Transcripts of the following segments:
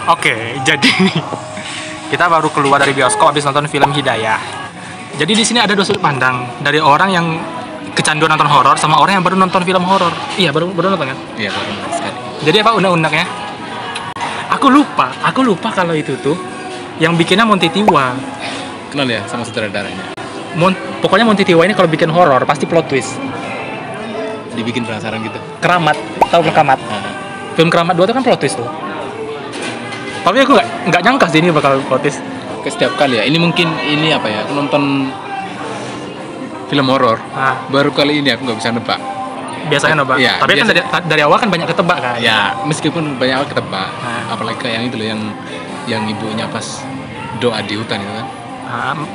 Oke, jadi kita baru keluar dari bioskop habis nonton film Hidayah. Jadi di sini ada dua sudut pandang dari orang yang kecanduan nonton horor sama orang yang baru nonton film horor. Iya, baru nonton kan? Iya, baru nonton sekali. Jadi apa undang-undangnya? Aku lupa kalau itu tuh yang bikinnya Monty Tiwa. Kenal ya sama sutradaranya? Pokoknya Monty Tiwa ini kalau bikin horor pasti plot twist. Dibikin penasaran gitu. Keramat, tahu Keramat? Film Keramat 2 itu kan plot twist tuh. Tapi aku nggak nyangka sih ini bakal plot twist. Ke setiap kali ya. Ini mungkin ini apa ya? Aku nonton film horor. Baru kali ini aku nggak bisa nebak. Biasanya nebak. Ya, tapi kan dari awal kan banyak ketebak kan. Ya, meskipun banyak awal ketebak. Apalagi kayak yang itu loh yang ibunya pas doa di hutan itu kan.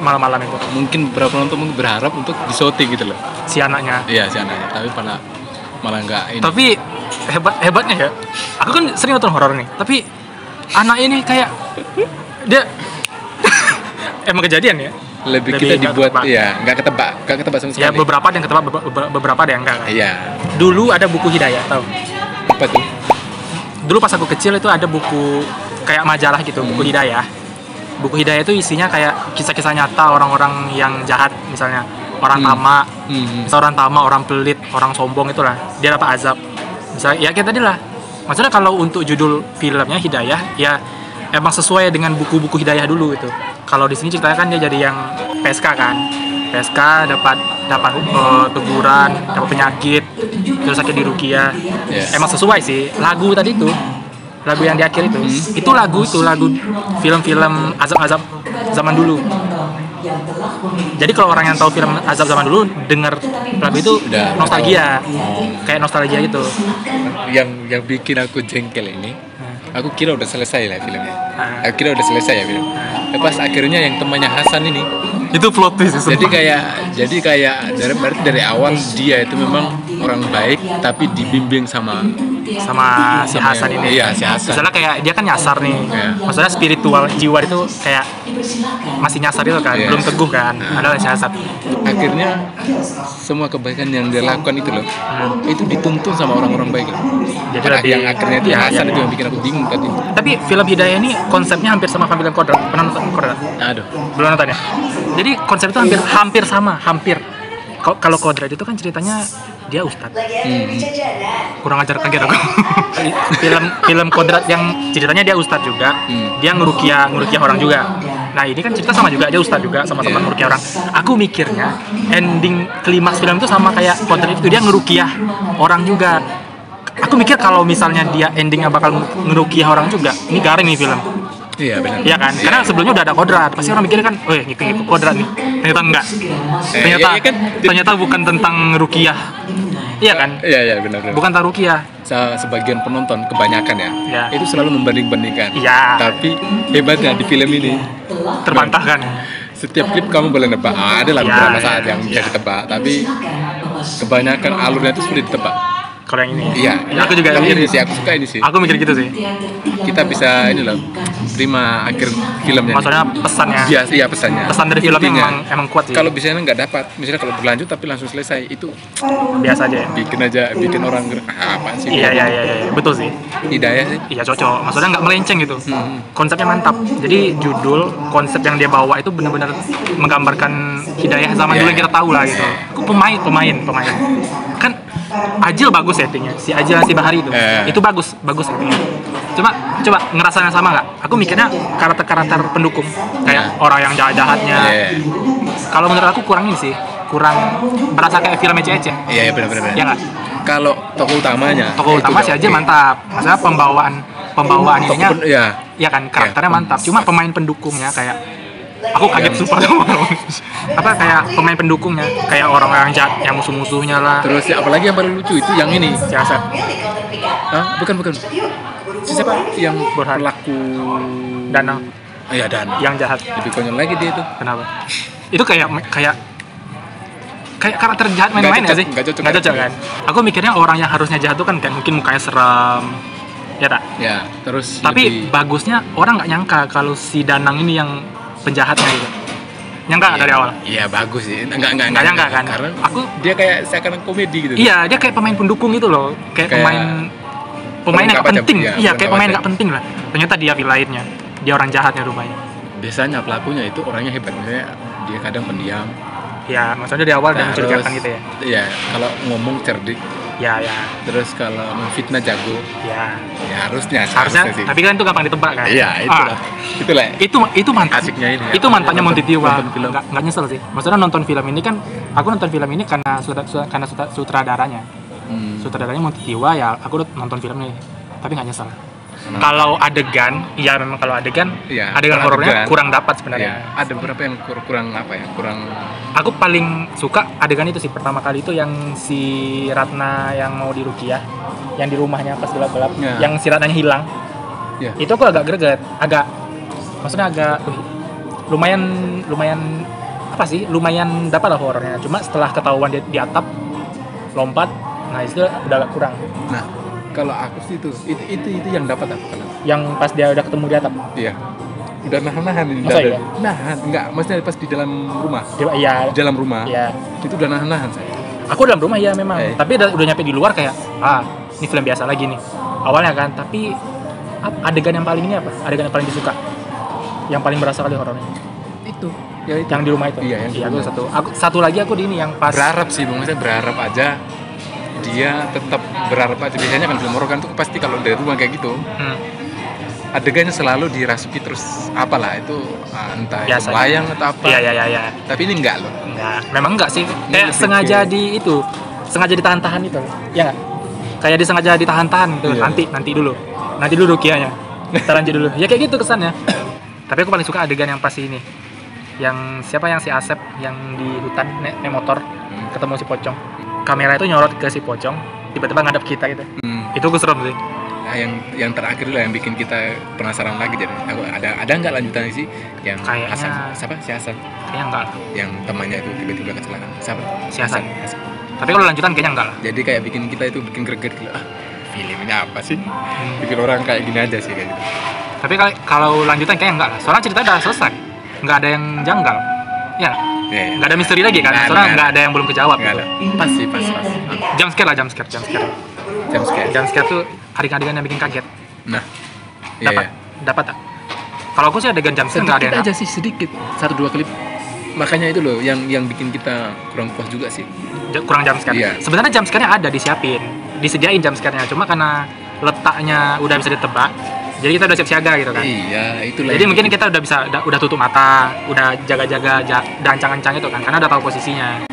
Malam-malam itu. Mungkin beberapa penonton mungkin berharap untuk disoting gitu loh. Si anaknya. Iya, si anaknya. Tapi malah nggak ini. Tapi hebatnya ya. Aku kan sering nonton horor nih. Tapi anak ini kayak dia emang kejadian ya. Lebih kita dibuat ya nggak ketebak sama sekali. Ya beberapa ada yang ketebak, beberapa ada yang enggak kan. Iya. Dulu ada buku Hidayah, tahu? Apa tuh? Dulu pas aku kecil itu ada buku kayak majalah gitu, buku Hidayah. Buku Hidayah itu isinya kayak kisah-kisah nyata orang-orang yang jahat, misalnya orang tamak, misalnya orang tamak, orang pelit, orang sombong itulah. Dia dapat azab. Misalnya ya kayak tadi lah. Maksudnya kalau untuk judul filmnya Hidayah, ya emang sesuai dengan buku-buku Hidayah dulu gitu. Kalau di sini ceritanya kan dia jadi yang PSK kan. PSK dapat teguran, dapat penyakit, terus sakit di ruqyah. Yes. Emang sesuai sih. Lagu tadi itu, lagu yang di akhir itu lagu film-film azab-azab zaman dulu. Jadi kalau orang yang tahu film azab zaman dulu dengar lagu itu nostalgia, kayak nostalgia gitu. Yang bikin aku jengkel ini, aku kira udah selesai lah filmnya. Aku kira udah selesai ya film. Pas akhirnya yang temannya Hasan ini itu plot twist. Jadi kayak berarti dari awal dia itu memang orang baik tapi dibimbing sama si Hasan ini. Iya, si Hasan. Misalnya kayak dia kan nyasar nih. Maksudnya spiritual jiwa itu kayak masih nyasar itu kan, belum teguh kan. Adalah si Hasan. Akhirnya semua kebaikan yang dia lakukan itu loh, itu dituntun sama orang-orang baik loh. Jadi yang akhirnya itu Hasan itu yang bikin aku bingung tadi. Tapi film Hidayah ini konsepnya hampir sama film Kodrat. Pernah nonton Kodrat? Aduh, belum nonton ya. Jadi konsep itu hampir sama. Kalau Kodrat itu kan ceritanya dia ustadz. Kurang ajar kaget aku. film Kodrat yang ceritanya dia ustadz juga. Dia ngeruqyah orang juga. Nah ini kan cerita sama juga, dia ustadz juga, sama-sama ngeruqyah orang. Aku mikirnya ending klimaks film itu sama kayak Kodrat itu, dia ngeruqyah orang juga. Aku mikir kalau misalnya dia endingnya bakal ngeruqyah orang juga, ini garing nih film. Iya benar. Iya kan? Karena sebelumnya udah ada Kodrat. Pasti orang mikirnya kan, "Oh, ngikut Kodrat nih." Ternyata enggak. Ternyata bukan tentang ruqyah. Iya kan? Iya benar. Bukan tentang ruqyah. Sebagian penonton kebanyakan ya. Itu selalu membanding-bandingkan. Iya. Tapi hebatnya di film ini terbantahkan. Setiap klip kamu boleh nebak. Ada lah beberapa saat yang bisa ditebak, tapi kebanyakan alurnya itu sulit ditebak. Kalau yang ini. Iya. Aku juga mikir ini sih, aku suka ini sih. Aku mikir gitu sih. Kita bisa ini loh, terima akhir filmnya. Maksudnya pesannya. Iya pesannya. Pesan dari film emang kuat sih. Kalau misalnya nggak dapat, misalnya kalau berlanjut tapi langsung selesai, itu biasa aja ya. Bikin orang apa sih? Iya, betul sih. Hidayah sih. Iya cocok. Maksudnya nggak melenceng gitu. Konsepnya mantap. Jadi judul konsep yang dia bawa itu benar-benar menggambarkan Hidayah zaman dulu yang kita tahu lah gitu. Aku pemain. Kan Ajil bagus settingnya, si Ajil si Bahari itu bagus settingnya. Coba ngerasanya sama nggak? Aku mikirnya karakter pendukung kayak orang yang jahat-jahatnya. Kalau menurut aku kurang ini sih, kurang berasa kayak film Ece. Iya benar. Ya nggak? Kalau tokoh utama si Ajil mantap. Maksudnya pembawaan ininya, ya kan karakternya mantap. Cuma pemain pendukungnya kayak aku kaget super apa kayak pemain pendukungnya kayak orang-orang jahat yang musuh-musuhnya lah. Terus apalagi yang paling lucu itu yang ini si Asep. Bukan siapa yang berlaku Danang. Iya Danang yang jahat. Lebih konyol lagi dia itu. Kenapa? Itu kayak karakter jahat main-main nggak sih? Nggak cocok kan? Aku mikirnya orang yang harusnya jahat itu kan kayak mungkin mukanya seram, ya tak? Ya terus. Tapi bagusnya orang nggak nyangka kalau si Danang ini yang penjahatnya gitu. Nyangka dari awal? Iya bagus sih. Enggak nyangka kan? Karena dia kayak seakan komedi gitu. Iya, dia kayak pemain pendukung gitu loh. Kayak pemain yang nggak penting. Iya, kayak pemain nggak penting lah. ternyata dia villainnya, dia orang jahatnya rupanya. Biasanya pelakunya itu orangnya hebat, misalnya dia kadang pendiam. Ya, maksudnya di awal dia mencurigakan gitu ya. Iya, kalau ngomong cerdik. Ya. Terus kalau memfitnah jago. Ya harusnya sih. Tapi kan itu gampang ditebak kan. Iya, itulah. Itu mantap. Asiknya ini. Itu mantannya Monty Tiwa. Enggak nyesel sih. Maksudnya nonton film ini kan, aku nonton film ini karena sutradaranya. Sutradaranya Monty Tiwa, ya aku nonton film ini. Tapi enggak nyesel. Kalau adegan, ya memang kalau adegan horornya kurang dapat sebenarnya. Ya, ada beberapa yang kurang apa ya? Kurang. Aku paling suka adegan itu sih, pertama kali itu yang si Ratna yang mau diruqyah, yang di rumahnya pas gelap-gelap, yang si Ratnanya hilang. Ya. Itu aku agak greget, maksudnya agak lumayan apa sih? Lumayan dapat lah horornya. Cuma setelah ketahuan dia di atap lompat, nah itu udah agak kurang. Nah, kalau aku sih itu yang dapat aku kalau. Yang pas dia udah ketemu di atap. Iya. Udah nahan ini. Iya? Nahan, enggak, maksudnya pas di dalam rumah. Iya. Di dalam rumah. Iya. Itu udah nahan saya. Aku dalam rumah ya memang. Tapi udah nyampe di luar kayak, ini film biasa lagi nih. Awalnya kan, tapi adegan yang paling ini apa? Adegan yang paling disuka. Yang paling berasa kali horornya. Itu. Ya itu. Yang di rumah itu. Iya, aku satu lagi aku di ini yang pas berharap sih, maksudnya berharap aja dia tetap berharap aja. Biasanya kan film horor kan tuh pasti kalau dari rumah kayak gitu adegannya selalu dirasuki terus apalah itu entah itu layang atau apa. Iya. Tapi ini enggak loh. Memang enggak sih. Kayak sengaja sengaja ditahan-tahan itu. Ya enggak? Kayak disengaja ditahan-tahan gitu. Iya. Nanti dulu ruqyahnya. Kita lanjut dulu. Ya kayak gitu kesannya. Tapi aku paling suka adegan yang pas ini. Yang siapa yang si Asep yang di hutan naik motor ketemu si pocong. Kamera itu nyorot ke si pocong, tiba-tiba ngadep kita gitu. Itu gue serem sih. Nah, yang terakhir lah yang bikin kita penasaran lagi. Jadi ada nggak lanjutannya sih yang Hasan? Siapa si Hasan? Kayaknya enggak. Yang temannya itu tiba-tiba kecelakaan. Siapa? Si Hasan. Tapi kalau lanjutan kayaknya enggak lah. Jadi kayak bikin kita itu bikin greget gitu. Film ini apa sih? Bikin orang kayak gini aja sih kayak gitu. Tapi kalau lanjutan kayaknya enggak lah. Soalnya ceritanya udah selesai. Enggak ada yang janggal. Ya. Nggak ada misteri lagi kan, soalnya nggak ada yang belum kejawab gitu. Pas. Jump scare tuh adegan yang bikin kaget. Nah, dapat tak? Kalau aku sih adegan jump scare nggak ada. Sedikit aja sih, sedikit 1-2 klip. Makanya itu loh yang bikin kita kurang puas juga sih. Kurang jump scare. Iya. Sebenarnya jump scare-nya ada disediain jump scare-nya, cuma karena letaknya udah bisa ditebak. Jadi kita udah siap siaga gitu kan. Iya, itulah. Jadi mungkin kita udah tutup mata, udah jaga-jaga dan ancang-ancang itu kan, karena udah tahu posisinya.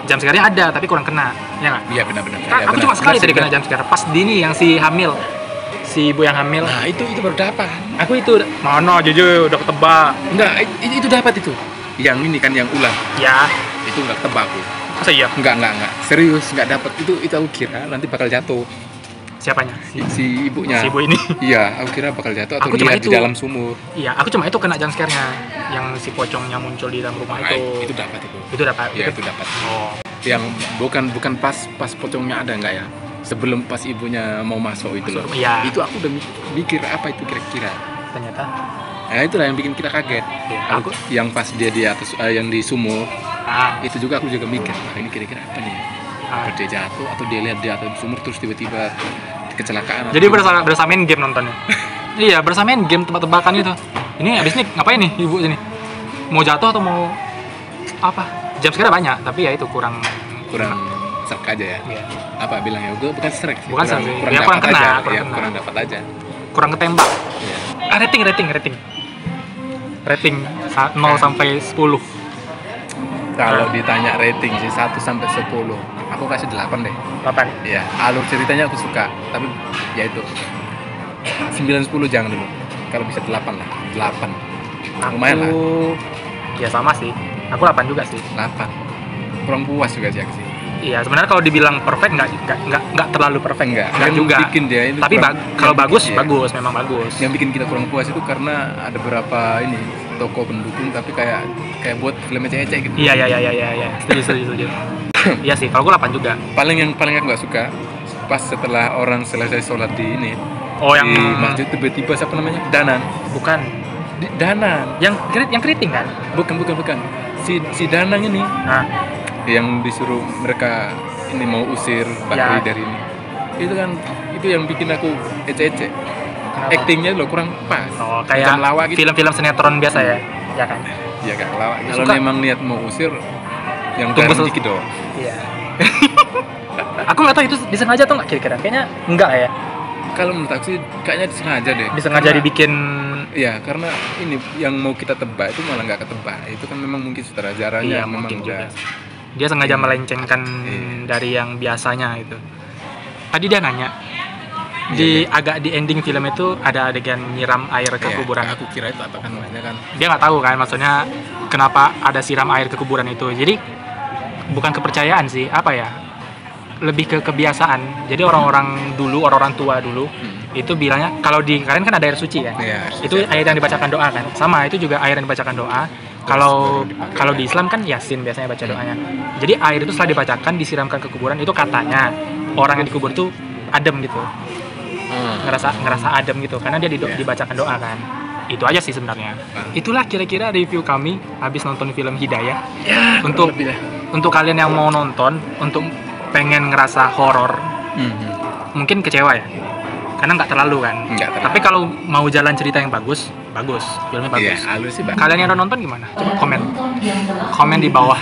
Jump scare-nya ada, tapi kurang kena, ya nggak? Iya benar. Aku cuma sekali tadi kena jump scare. Pas Dini yang si ibu yang hamil. Nah itu baru dapat. Aku itu mana jujur udah ketebak. Enggak, itu dapat itu. Yang ini kan yang ulang. Ya. Itu nggak ketebak aku. Masa iya? Enggak. Serius nggak dapat. Itu aku kira nanti bakal jatuh. Siapanya? Si ibunya. Si ibu ini. Iya, aku kira bakal jatuh atau dia di dalam sumur. Iya, aku cuma itu kena jump scare-nya. Yang si pocongnya muncul di dalam rumah itu. Itu dapat itu. Iya, itu dapat. Oh. Yang bukan pas pocongnya ada enggak ya? Sebelum pas ibunya mau masuk itu loh. Iya. Itu aku udah mikir apa itu kira-kira. Ternyata. Nah, itulah yang bikin kita kaget. Ya, yang pas dia di atas yang di sumur. Itu juga aku juga mikir, ini kira-kira apa nih? Dia jatuh atau dia lihat di atas sumur terus tiba-tiba kecelakaan. Jadi berasa main game nontonnya. Iya, berasa main game tebak-tebakan itu. Ini abis ini ngapain nih ibu sini? Mau jatuh atau mau apa? Jump scare banyak, tapi ya itu kurang serk aja ya. Iya. Apa bilangnya? Gue bukan serk sih. Bukan serk sih. Kurang dapat aja. Kurang ketembak. Iya. Rating. Rating 0 sampai 10. Kalau ditanya rating sih 1 sampai 10, aku kasih 8 deh. 8. Iya, alur ceritanya aku suka, tapi ya itu 9-10 jangan dulu. Kalau bisa 8 lah, 8. Lumayan lah. Ya sama sih. Aku 8 juga sih. 8. Kurang puas juga sih aku sih. Iya, sebenarnya kalau dibilang perfect nggak terlalu perfect, nggak juga. Bikin dia itu tapi kalau bagus, memang bagus. Yang bikin kita kurang puas itu karena ada beberapa toko pendukung tapi kayak buat film ecek-ecek gitu. Iya. Setuju. Iya sih, kalau gue 8 juga. Paling aku nggak suka pas setelah orang selesai sholat di yang di masjid tiba-tiba siapa namanya? Danan. Bukan. Danan. Yang keriting kan? Bukan. Si Danan ini. Nah. Yang disuruh mereka mau usir Bakri dari ini. Itu kan yang bikin aku ecek-ecek. Actingnya lo kurang pas. Oh, kayak lawak gitu. Film-film sinetron biasa ya, ya kan? Iya kayak lawak. Kalau memang niat mau usir, yang tunggu garam dikit dong. Iya. Aku nggak tahu itu disengaja atau nggak kira-kira. Kayaknya enggak ya. Kalau menurut aku sih kayaknya disengaja deh. Disengaja dibikin. Iya, karena ini yang mau kita tebak itu malah nggak ketebak. Itu kan memang mungkin sutradaranya memang juga. Dia sengaja melencengkan dari yang biasanya itu. Tadi dia nanya, agak di ending film itu ada adegan nyiram air ke kuburan. Aku kira itu apa kan makanya kan. Dia nggak tahu kan maksudnya kenapa ada siram air ke kuburan itu. Jadi bukan kepercayaan sih, apa ya? Lebih ke kebiasaan. Jadi orang-orang tua dulu itu bilangnya kalau di kalian kan ada air suci kan. Itu air yang dibacakan doa kan. Sama itu juga air yang dibacakan doa. Kalau di Islam kan Yasin biasanya baca doanya. Jadi air itu setelah dibacakan disiramkan ke kuburan itu katanya orang yang dikubur tuh adem gitu. Ngerasa adem gitu karena dia dibacakan doa kan. Itu aja sih sebenarnya. Itulah kira-kira review kami habis nonton film Hidayah. Untuk kalian yang mau nonton untuk pengen ngerasa horor, mungkin kecewa ya, karena nggak terlalu kan. Tapi kalau mau jalan cerita yang bagus, filmnya bagus. Halus sih, kalian yang udah nonton gimana? Coba komen di bawah.